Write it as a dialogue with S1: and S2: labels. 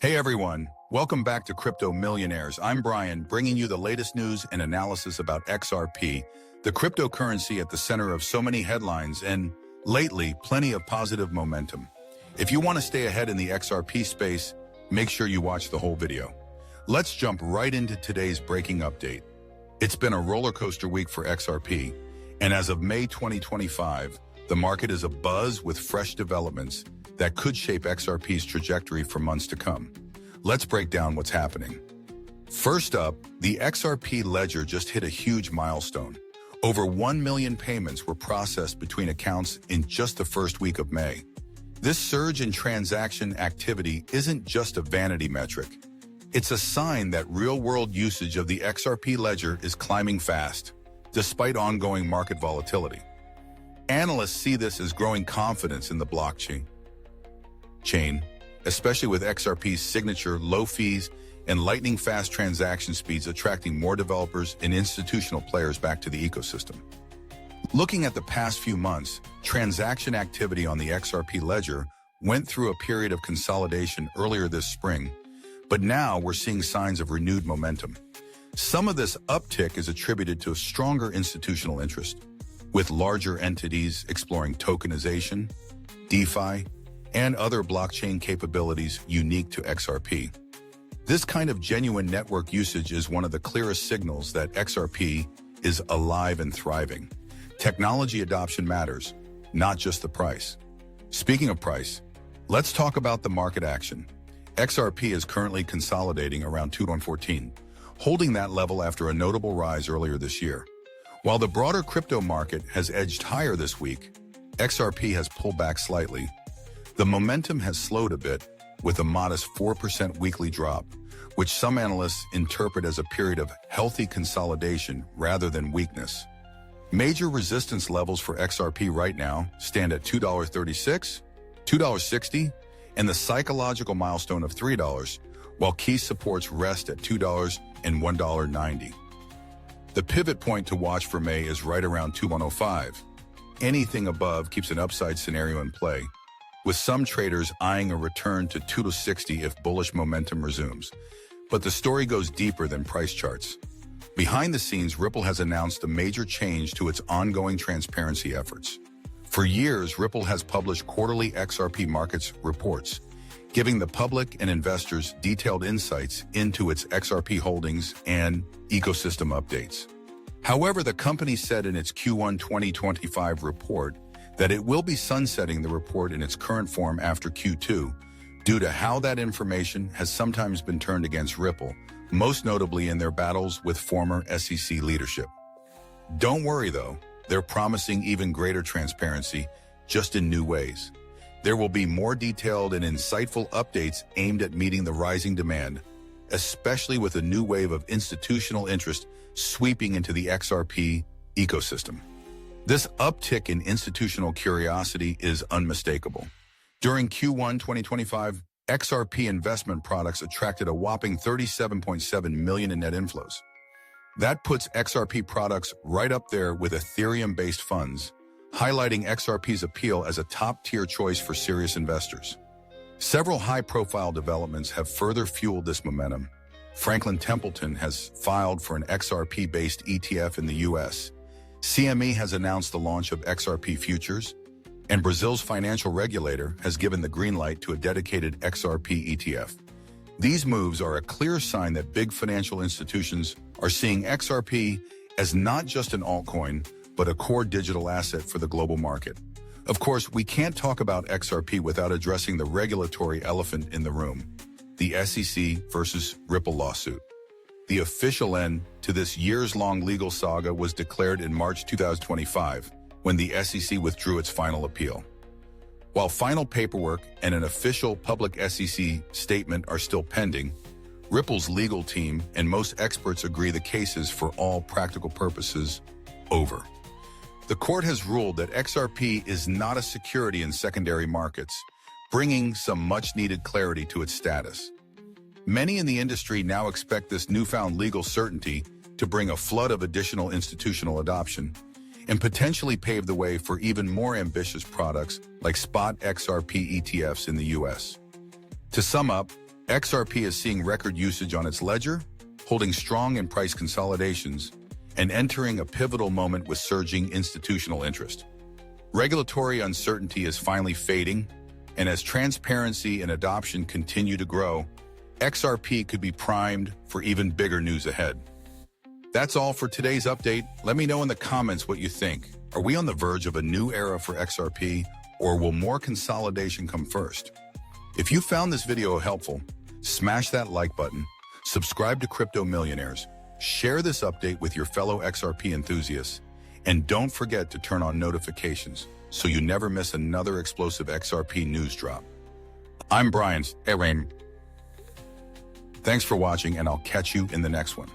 S1: Hey everyone, welcome back to Crypto Millionaires. I'm Brian, bringing you the latest news and analysis about XRP, the cryptocurrency at the center of so many headlines and, lately, plenty of positive momentum. If you want to stay ahead in the XRP space, make sure you watch the whole video. Let's jump right into today's breaking update. It's been a roller coaster week for XRP, and as of May 2025, the market is abuzz with fresh developments that could shape XRP's trajectory for months to come. Let's break down what's happening. First up, the XRP ledger just hit a huge milestone. Over 1 million payments were processed between accounts in just the first week of May. This surge in transaction activity isn't just a vanity metric. It's a sign that real-world usage of the XRP ledger is climbing fast, despite ongoing market volatility. Analysts see this as growing confidence in the blockchain, especially with XRP's signature low fees and lightning-fast transaction speeds attracting more developers and institutional players back to the ecosystem. Looking at the past few months, transaction activity on the XRP ledger went through a period of consolidation earlier this spring, but now we're seeing signs of renewed momentum. Some of this uptick is attributed to a stronger institutional interest, with larger entities exploring tokenization, DeFi, and other blockchain capabilities unique to XRP. This kind of genuine network usage is one of the clearest signals that XRP is alive and thriving. Technology adoption matters, not just the price. Speaking of price, let's talk about the market action. XRP is currently consolidating around 2114, holding that level after a notable rise earlier this year. While the broader crypto market has edged higher this week, XRP has pulled back slightly. The momentum has slowed a bit, with a modest 4% weekly drop, which some analysts interpret as a period of healthy consolidation rather than weakness. Major resistance levels for XRP right now stand at $2.36, $2.60, and the psychological milestone of $3, while key supports rest at $2 and $1.90. The pivot point to watch for May is right around 2105. Anything above keeps an upside scenario in play, with some traders eyeing a return to 260 if bullish momentum resumes. But the story goes deeper than price charts. Behind the scenes, Ripple has announced a major change to its ongoing transparency efforts. For years, Ripple has published quarterly XRP markets reports, giving the public and investors detailed insights into its XRP holdings and ecosystem updates. However, the company said in its Q1 2025 report that it will be sunsetting the report in its current form after Q2 due to how that information has sometimes been turned against Ripple, most notably in their battles with former SEC leadership. Don't worry though, they're promising even greater transparency, just in new ways. There will be more detailed and insightful updates aimed at meeting the rising demand, especially with a new wave of institutional interest sweeping into the XRP ecosystem. This uptick in institutional curiosity is unmistakable. During Q1 2025, XRP investment products attracted a whopping 37.7 million in net inflows. That puts XRP products right up there with Ethereum-based funds, highlighting XRP's appeal as a top-tier choice for serious investors. Several high-profile developments have further fueled this momentum. Franklin Templeton has filed for an XRP-based ETF in the US. CME has announced the launch of XRP futures, and Brazil's financial regulator has given the green light to a dedicated XRP ETF. These moves are a clear sign that big financial institutions are seeing XRP as not just an altcoin, but a core digital asset for the global market. Of course, we can't talk about XRP without addressing the regulatory elephant in the room, the SEC versus Ripple lawsuit. The official end to this years-long legal saga was declared in March 2025, when the SEC withdrew its final appeal. While final paperwork and an official public SEC statement are still pending, Ripple's legal team and most experts agree the case is, for all practical purposes, over. The court has ruled that XRP is not a security in secondary markets, bringing some much-needed clarity to its status. Many in the industry now expect this newfound legal certainty to bring a flood of additional institutional adoption and potentially pave the way for even more ambitious products like spot XRP ETFs in the US. To sum up, XRP is seeing record usage on its ledger, holding strong in price consolidations, and entering a pivotal moment with surging institutional interest. Regulatory uncertainty is finally fading, and as transparency and adoption continue to grow, XRP could be primed for even bigger news ahead. That's all for today's update. Let me know in the comments what you think. Are we on the verge of a new era for XRP, or will more consolidation come first? If you found this video helpful, smash that like button, subscribe to Crypto Millionaires, share this update with your fellow XRP enthusiasts, and don't forget to turn on notifications so you never miss another explosive XRP news drop. I'm Brian. Thanks for watching, and I'll catch you in the next one.